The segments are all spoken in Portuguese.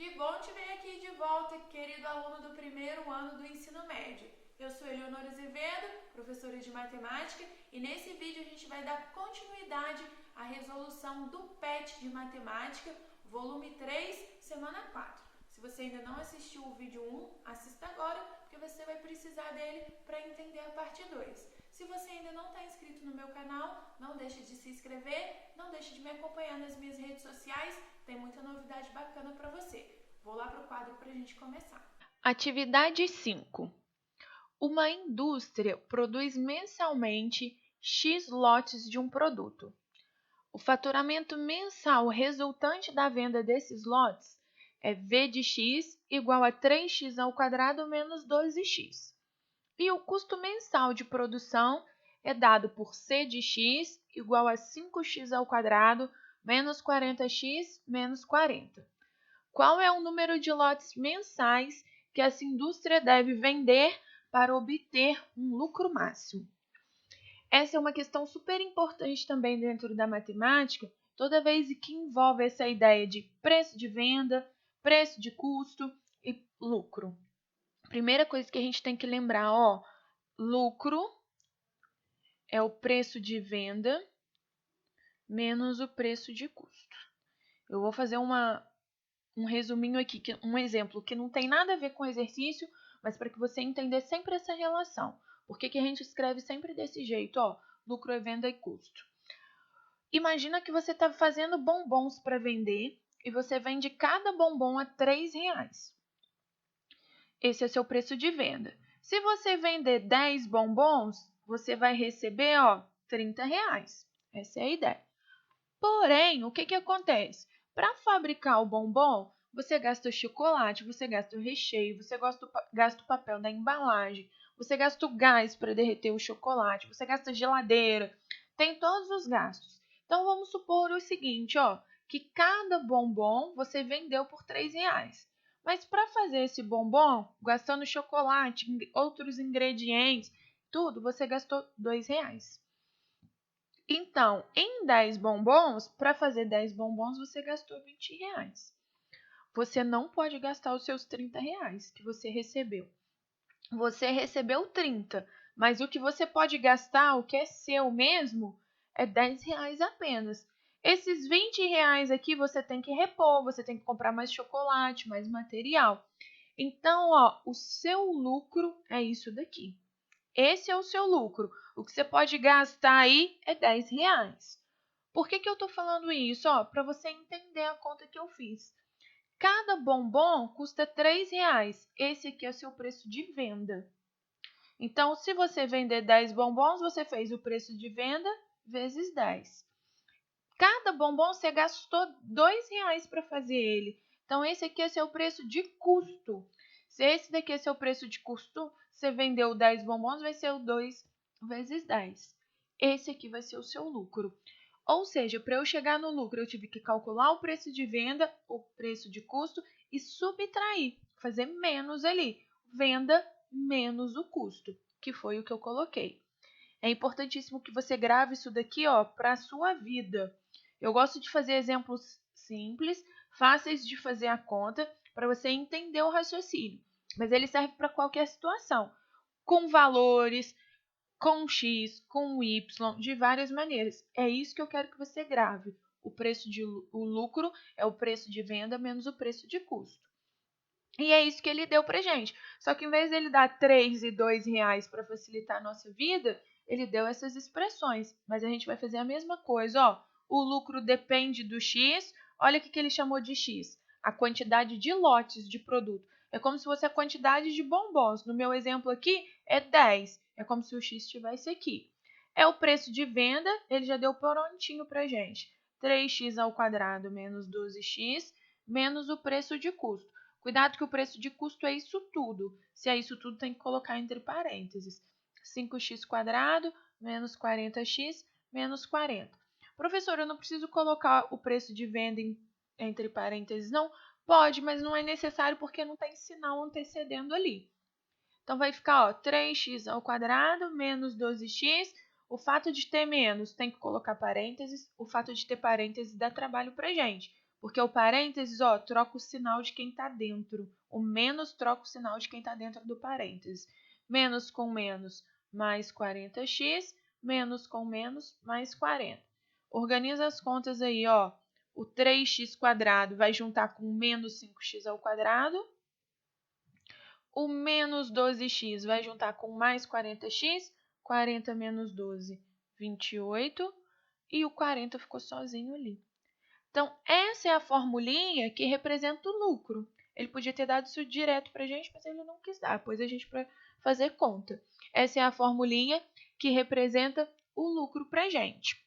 Que bom te ver aqui de volta, querido aluno do primeiro ano do ensino médio. Eu sou Eleonora Azevedo, professora de matemática, e nesse vídeo a gente vai dar continuidade à resolução do PET de matemática, volume 3, semana 4. Se você ainda não assistiu o vídeo 1, assista agora, porque você vai precisar dele para entender a parte 2. Se você ainda não está inscrito no meu canal, não deixe de se inscrever, não deixe de me acompanhar nas minhas redes sociais, tem muita novidade bacana para você. Vou lá para o quadro para a gente começar. Atividade 5. Uma indústria produz mensalmente X lotes de um produto. O faturamento mensal resultante da venda desses lotes é V de x igual a 3x ao quadrado menos 12x. E o custo mensal de produção é dado por C de x igual a 5x ao quadrado menos 40x menos 40. Qual é o número de lotes mensais que essa indústria deve vender para obter um lucro máximo? Essa é uma questão super importante também dentro da matemática, toda vez que envolve essa ideia de preço de venda, preço de custo e lucro. Primeira coisa que a gente tem que lembrar, lucro é o preço de venda menos o preço de custo. Eu vou fazer um resuminho aqui, um exemplo que não tem nada a ver com o exercício, mas para que você entender sempre essa relação. Por que a gente escreve sempre desse jeito? Lucro é venda e custo. Imagina que você está fazendo bombons para vender e você vende cada bombom a R$3. Esse é seu preço de venda. Se você vender 10 bombons, você vai receber R$30. Essa é a ideia. Porém, o que acontece? Para fabricar o bombom, você gasta o chocolate, você gasta o recheio, você gasta o papel da embalagem, você gasta o gás para derreter o chocolate, você gasta a geladeira, tem todos os gastos. Então, vamos supor o seguinte, que cada bombom você vendeu por R$3. Mas para fazer esse bombom, gastando chocolate, outros ingredientes, tudo, você gastou R$2. Então, em 10 bombons, para fazer 10 bombons, você gastou R$20. Você não pode gastar os seus R$30 que você recebeu. Você recebeu 30, mas o que você pode gastar, o que é seu mesmo, é R$10 apenas. Esses R$20 aqui você tem que repor, você tem que comprar mais chocolate, mais material. Então, o seu lucro é isso daqui. Esse é o seu lucro. O que você pode gastar aí é R$10. Por que eu estou falando isso? Para você entender a conta que eu fiz. Cada bombom custa R$3. Esse aqui é o seu preço de venda. Então, se você vender 10 bombons, você fez o preço de venda vezes 10. Cada bombom você gastou R$2 para fazer ele. Então, esse aqui é seu preço de custo. Se esse daqui é seu preço de custo, você vendeu 10 bombons, vai ser o 2 vezes 10. Esse aqui vai ser o seu lucro. Ou seja, para eu chegar no lucro, eu tive que calcular o preço de venda, o preço de custo e subtrair, fazer menos ali. Venda menos o custo, que foi o que eu coloquei. É importantíssimo que você grave isso daqui para a sua vida. Eu gosto de fazer exemplos simples, fáceis de fazer a conta, para você entender o raciocínio. Mas ele serve para qualquer situação, com valores, com X, com Y, de várias maneiras. É isso que eu quero que você grave. O lucro é o preço de venda menos o preço de custo. E é isso que ele deu pra gente. Só que em vez dele dar 3 e R$2 para facilitar a nossa vida, ele deu essas expressões. Mas a gente vai fazer a mesma coisa, O lucro depende do X. Olha o que ele chamou de X. A quantidade de lotes de produto. É como se fosse a quantidade de bombons. No meu exemplo aqui, é 10. É como se o X estivesse aqui. É o preço de venda, ele já deu prontinho pra gente. 3x ao quadrado menos 12x menos o preço de custo. Cuidado que o preço de custo é isso tudo. Se é isso tudo, tem que colocar entre parênteses. 5x² menos 40x menos 40. Professor, eu não preciso colocar o preço de venda entre parênteses, não? Pode, mas não é necessário porque não tem sinal antecedendo ali. Então, vai ficar 3x² menos 12x. O fato de ter menos tem que colocar parênteses. O fato de ter parênteses dá trabalho para gente. Porque o parênteses, ó, troca o sinal de quem está dentro. O menos troca o sinal de quem está dentro do parênteses. Menos com menos, mais 40x. Menos com menos, mais 40. Organiza as contas aí, ó. O 3x² vai juntar com menos 5x². O menos 12x vai juntar com mais 40x. 40 menos 12, 28. E o 40 ficou sozinho ali. Então, essa é a formulinha que representa o lucro. Ele podia ter dado isso direto para a gente, mas ele não quis dar. Pôs a gente para fazer conta. Essa é a formulinha que representa o lucro para a gente.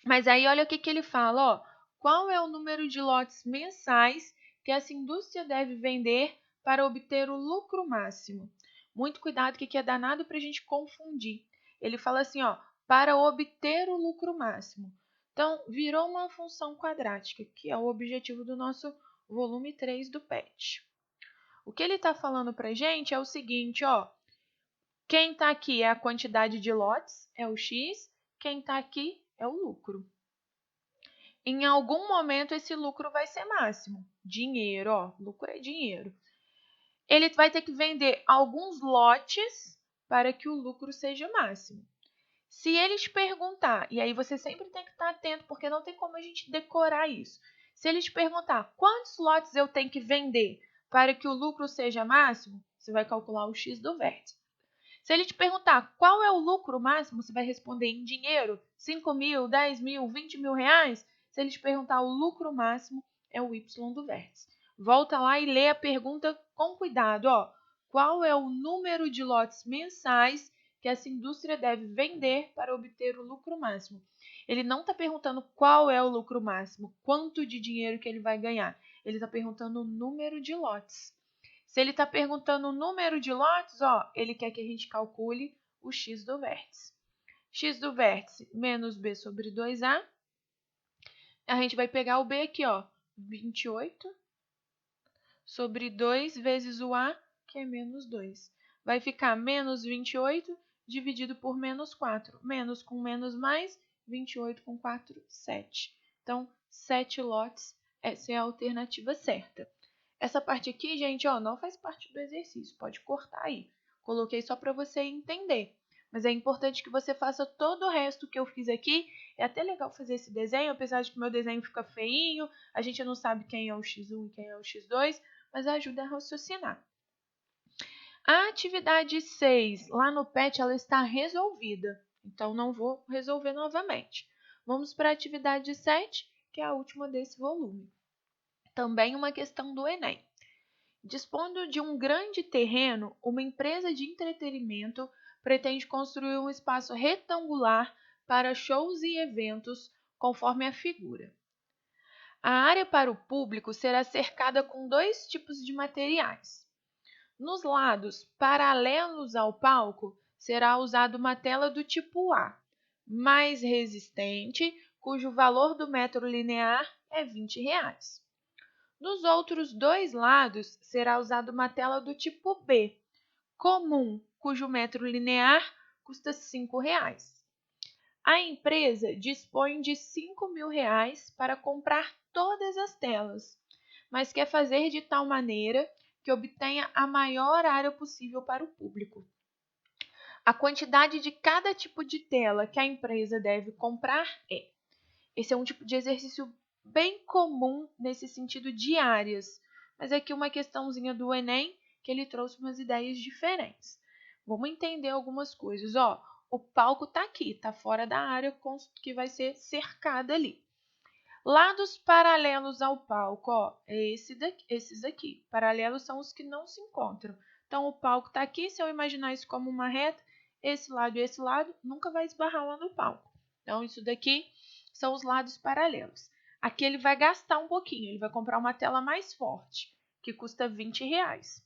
Mas aí, olha o que ele fala. Ó, qual é o número de lotes mensais que essa indústria deve vender para obter o lucro máximo? Muito cuidado, que aqui é danado para a gente confundir. Ele fala assim, ó, para obter o lucro máximo. Então, virou uma função quadrática, que é o objetivo do nosso volume 3 do PET. O que ele está falando para a gente é o seguinte, ó, quem está aqui é a quantidade de lotes, é o X, quem está aqui é o lucro. Em algum momento, esse lucro vai ser máximo. Dinheiro, ó, lucro é dinheiro. Ele vai ter que vender alguns lotes para que o lucro seja máximo. Se ele te perguntar, e aí você sempre tem que estar atento, porque não tem como a gente decorar isso. Se ele te perguntar quantos lotes eu tenho que vender para que o lucro seja máximo, você vai calcular o X do vértice. Se ele te perguntar qual é o lucro máximo, você vai responder em dinheiro, 5 mil, 10 mil, 20 mil reais. Se ele te perguntar o lucro máximo, é o Y do vértice. Volta lá e lê a pergunta com cuidado. Ó. Qual é o número de lotes mensais que essa indústria deve vender para obter o lucro máximo? Ele não está perguntando qual é o lucro máximo, quanto de dinheiro que ele vai ganhar. Ele está perguntando o número de lotes. Se ele está perguntando o número de lotes, ó, ele quer que a gente calcule o x do vértice. X do vértice menos b sobre 2a. A gente vai pegar o b aqui, ó, 28 sobre 2 vezes o a, que é menos 2. Vai ficar menos 28 dividido por menos 4. Menos com menos mais, 28 com 4, 7. Então, 7 lotes, essa é a alternativa certa. Essa parte aqui, gente, ó, não faz parte do exercício, pode cortar aí. Coloquei só para você entender. Mas é importante que você faça todo o resto que eu fiz aqui. É até legal fazer esse desenho, apesar de que meu desenho fica feinho, a gente não sabe quem é o x1 e quem é o x2, mas ajuda a raciocinar. A atividade 6, lá no PET, ela está resolvida, então não vou resolver novamente. Vamos para a atividade 7, que é a última desse volume. Também uma questão do Enem. Dispondo de um grande terreno, uma empresa de entretenimento pretende construir um espaço retangular para shows e eventos, conforme a figura. A área para o público será cercada com 2 tipos de materiais. Nos lados paralelos ao palco, será usada uma tela do tipo A, mais resistente, cujo valor do metro linear é R$20. Nos outros 2 lados, será usada uma tela do tipo B, comum, cujo metro linear custa R$5. A empresa dispõe de R$5.000 para comprar todas as telas, mas quer fazer de tal maneira que obtenha a maior área possível para o público. A quantidade de cada tipo de tela que a empresa deve comprar é. Esse é um tipo de exercício bem comum nesse sentido de áreas, mas aqui uma questãozinha do Enem que ele trouxe umas ideias diferentes. Vamos entender algumas coisas. Ó, o palco está aqui, está fora da área que vai ser cercada ali. Lados paralelos ao palco, ó, é esses aqui. Paralelos são os que não se encontram. Então, o palco está aqui, se eu imaginar isso como uma reta, esse lado e esse lado nunca vai esbarrar lá no palco. Então, isso daqui são os lados paralelos. Aqui ele vai gastar um pouquinho, ele vai comprar uma tela mais forte, que custa R$20.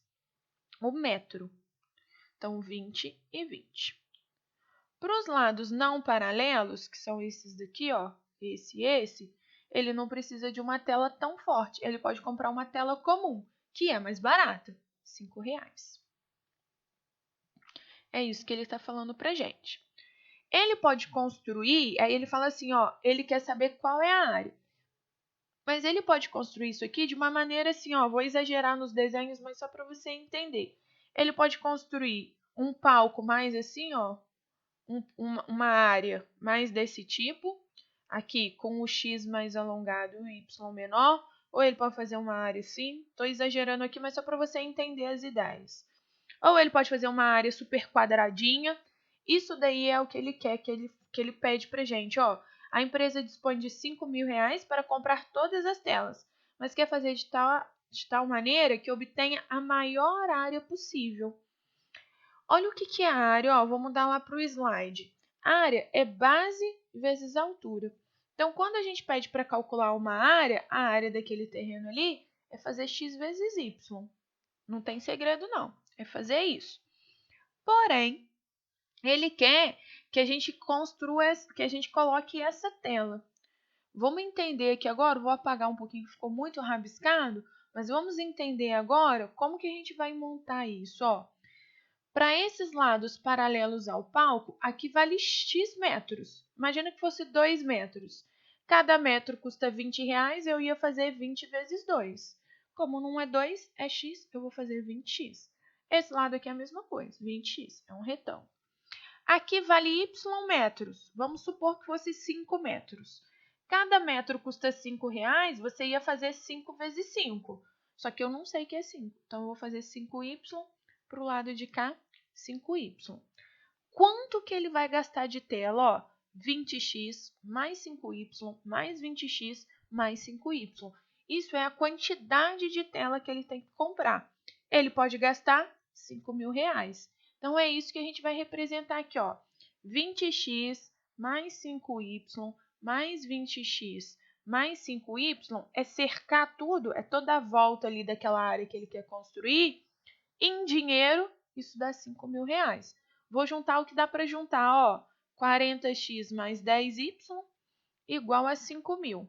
O metro. Então, 20 e 20. Para os lados não paralelos, que são esses daqui, ó, esse e esse, ele não precisa de uma tela tão forte. Ele pode comprar uma tela comum, que é mais barata, R$5. É isso que ele está falando para gente. Ele pode construir, aí ele fala assim, ó, ele quer saber qual é a área. Mas ele pode construir isso aqui de uma maneira assim, ó, vou exagerar nos desenhos, mas só para você entender. Ele pode construir um palco mais assim, ó, uma área mais desse tipo, aqui com o X mais alongado e o Y menor, ou ele pode fazer uma área assim, estou exagerando aqui, mas só para você entender as ideias. Ou ele pode fazer uma área super quadradinha, isso daí é o que ele quer, que ele pede para gente, ó. A empresa dispõe de R$ 5.000 para comprar todas as telas, mas quer fazer de tal maneira que obtenha a maior área possível. Olha o que é a área, ó, vou mudar lá para o slide. A área é base vezes altura. Então, quando a gente pede para calcular uma área, a área daquele terreno ali é fazer x vezes y. Não tem segredo, não. É fazer isso. Porém, ele quer que a gente construa, que a gente coloque essa tela. Vamos entender aqui agora, vou apagar um pouquinho, ficou muito rabiscado, mas vamos entender agora como que a gente vai montar isso, ó. Para esses lados paralelos ao palco, aqui vale x metros. Imagina que fosse 2 metros. Cada metro custa R$ 20, eu ia fazer 20 vezes 2. Como não é 2, é x, eu vou fazer 20x. Esse lado aqui é a mesma coisa, 20x, é um retângulo. Aqui vale y metros. Vamos supor que fosse 5 metros. Cada metro custa R$ 5, você ia fazer 5 vezes 5. Só que eu não sei que é 5. Então, eu vou fazer 5y para o lado de cá, 5y. Quanto que ele vai gastar de tela? Ó, 20x mais 5y mais 20x mais 5y. Isso é a quantidade de tela que ele tem que comprar. Ele pode gastar R$ 5.000. Então, é isso que a gente vai representar aqui, ó. 20x mais 5y mais 20x mais 5y é cercar tudo, é toda a volta ali daquela área que ele quer construir. Em dinheiro, isso dá R$ 5.000. Vou juntar o que dá para juntar, ó. 40x mais 10y igual a 5.000.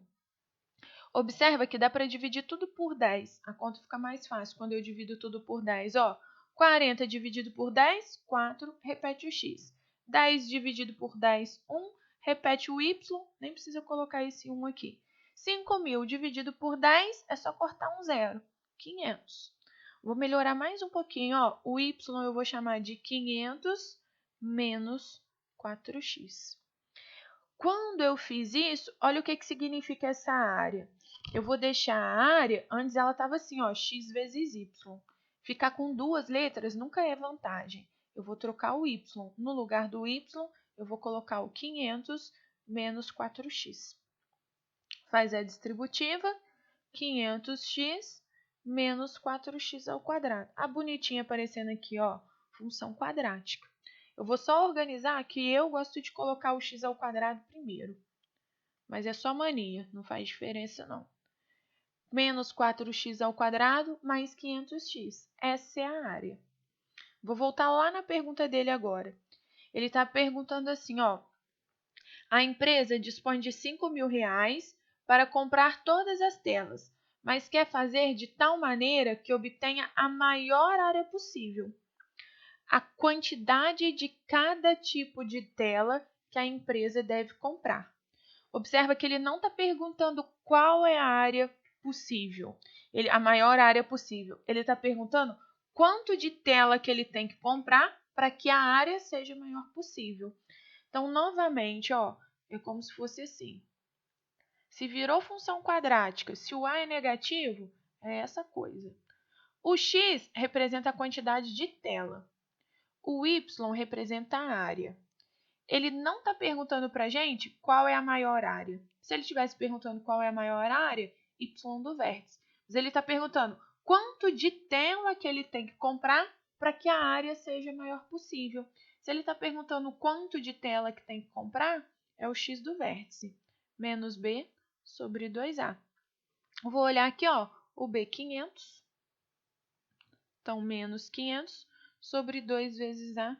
Observa que dá para dividir tudo por 10. A conta fica mais fácil quando eu divido tudo por 10. Ó, 40 dividido por 10, 4, repete o x. 10 dividido por 10, 1, repete o y, nem precisa colocar esse 1 aqui. 5.000 dividido por 10, é só cortar um zero, 500. Vou melhorar mais um pouquinho, ó. O y eu vou chamar de 500 menos 4x. Quando eu fiz isso, olha o que significa essa área. Eu vou deixar a área, antes ela estava assim, ó, x vezes y. Ficar com duas letras nunca é vantagem. Eu vou trocar o y. No lugar do y, eu vou colocar o 500 menos 4x. Faz a distributiva, 500x menos 4x ao quadrado. A bonitinha aparecendo aqui, ó, função quadrática. Eu vou só organizar que eu gosto de colocar o x ao quadrado primeiro. Mas é só mania, não faz diferença não. Menos 4x ao quadrado mais 500x. Essa é a área. Vou voltar lá na pergunta dele agora. Ele está perguntando assim, ó. A empresa dispõe de R$ 5.000 para comprar todas as telas, mas quer fazer de tal maneira que obtenha a maior área possível. A quantidade de cada tipo de tela que a empresa deve comprar. Observa que ele não está perguntando qual é a área possível, a maior área possível. Ele está perguntando quanto de tela que ele tem que comprar para que a área seja a maior possível. Então, novamente, ó, é como se fosse assim. Se virou função quadrática, se o a é negativo, é essa coisa. O x representa a quantidade de tela. O y representa a área. Ele não está perguntando para a gente qual é a maior área. Se ele estivesse perguntando qual é a maior área, y do vértice. Mas ele está perguntando quanto de tela que ele tem que comprar para que a área seja a maior possível. Se ele está perguntando quanto de tela que tem que comprar, é o x do vértice, menos b sobre 2a. Vou olhar aqui, ó, o b 500. Então, menos 500 sobre 2 vezes a,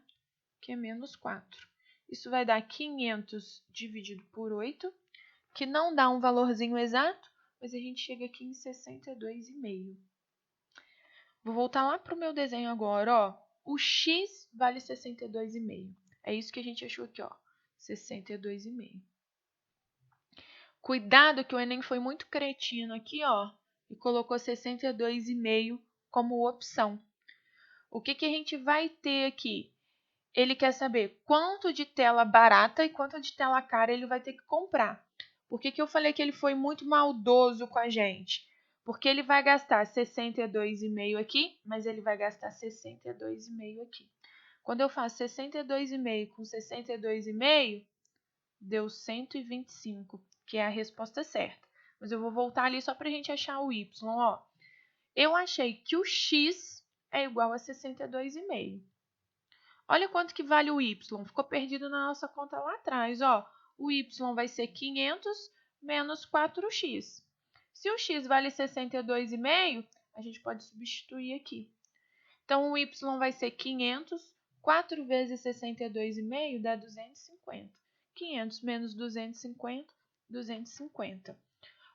que é menos 4. Isso vai dar 500 dividido por 8, que não dá um valorzinho exato, mas a gente chega aqui em 62,5. Vou voltar lá para o meu desenho agora, ó. O x vale 62,5. É isso que a gente achou aqui, ó, 62,5. Cuidado que o Enem foi muito cretino aqui, ó, e colocou 62,5 como opção. O que a gente vai ter aqui? Ele quer saber quanto de tela barata e quanto de tela cara ele vai ter que comprar. Por que eu falei que ele foi muito maldoso com a gente? Porque ele vai gastar 62,5 aqui, mas ele vai gastar 62,5 aqui. Quando eu faço 62,5 com 62,5, deu 125, que é a resposta certa. Mas eu vou voltar ali só para a gente achar o y. Ó. Eu achei que o x é igual a 62,5. Olha quanto que vale o y. Ficou perdido na nossa conta lá atrás. Ó. O y vai ser 500 menos 4x. Se o x vale 62,5, a gente pode substituir aqui. Então, o y vai ser 500, 4 vezes 62,5 dá 250. 500 menos 250, 250.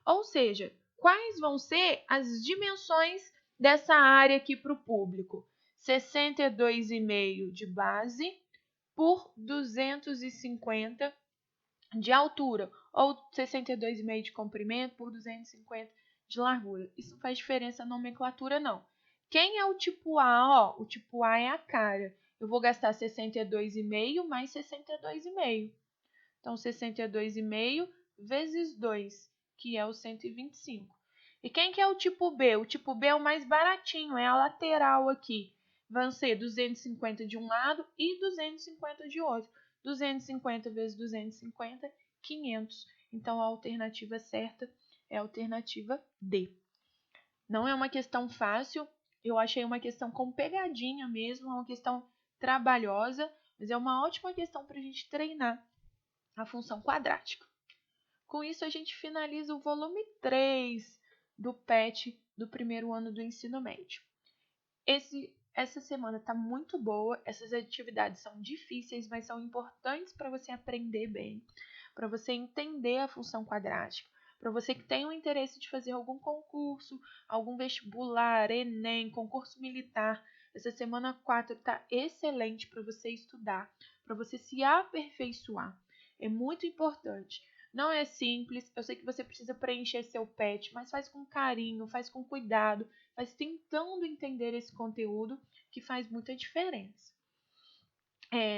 Ou seja, quais vão ser as dimensões dessa área aqui para o público? 62,5 de base por 250 de altura, ou 62,5 de comprimento por 250 de largura. Isso não faz diferença na nomenclatura, não. Quem é o tipo A? Ó, o tipo A é a cara. Eu vou gastar 62,5 mais 62,5. Então, 62,5 vezes 2, que é o 125. E quem que é o tipo B? O tipo B é o mais baratinho, é a lateral aqui. Vão ser 250 de um lado e 250 de outro. 250 vezes 250, 500. Então, a alternativa certa é a alternativa D. Não é uma questão fácil, eu achei uma questão com pegadinha mesmo, é uma questão trabalhosa, mas é uma ótima questão para a gente treinar a função quadrática. Com isso, a gente finaliza o volume 3 do PET do primeiro ano do ensino médio. Essa semana está muito boa, essas atividades são difíceis, mas são importantes para você aprender bem, para você entender a função quadrática, para você que tem o interesse de fazer algum concurso, algum vestibular, Enem, concurso militar. Essa semana 4 está excelente para você estudar, para você se aperfeiçoar. É muito importante. Não é simples, eu sei que você precisa preencher seu PET, mas faz com carinho, faz com cuidado, faz tentando entender esse conteúdo, que faz muita diferença.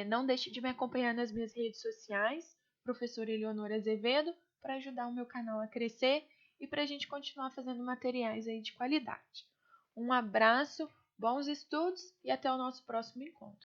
Não deixe de me acompanhar nas minhas redes sociais, professora Eleonora Azevedo, para ajudar o meu canal a crescer e para a gente continuar fazendo materiais aí de qualidade. Um abraço, bons estudos e até o nosso próximo encontro.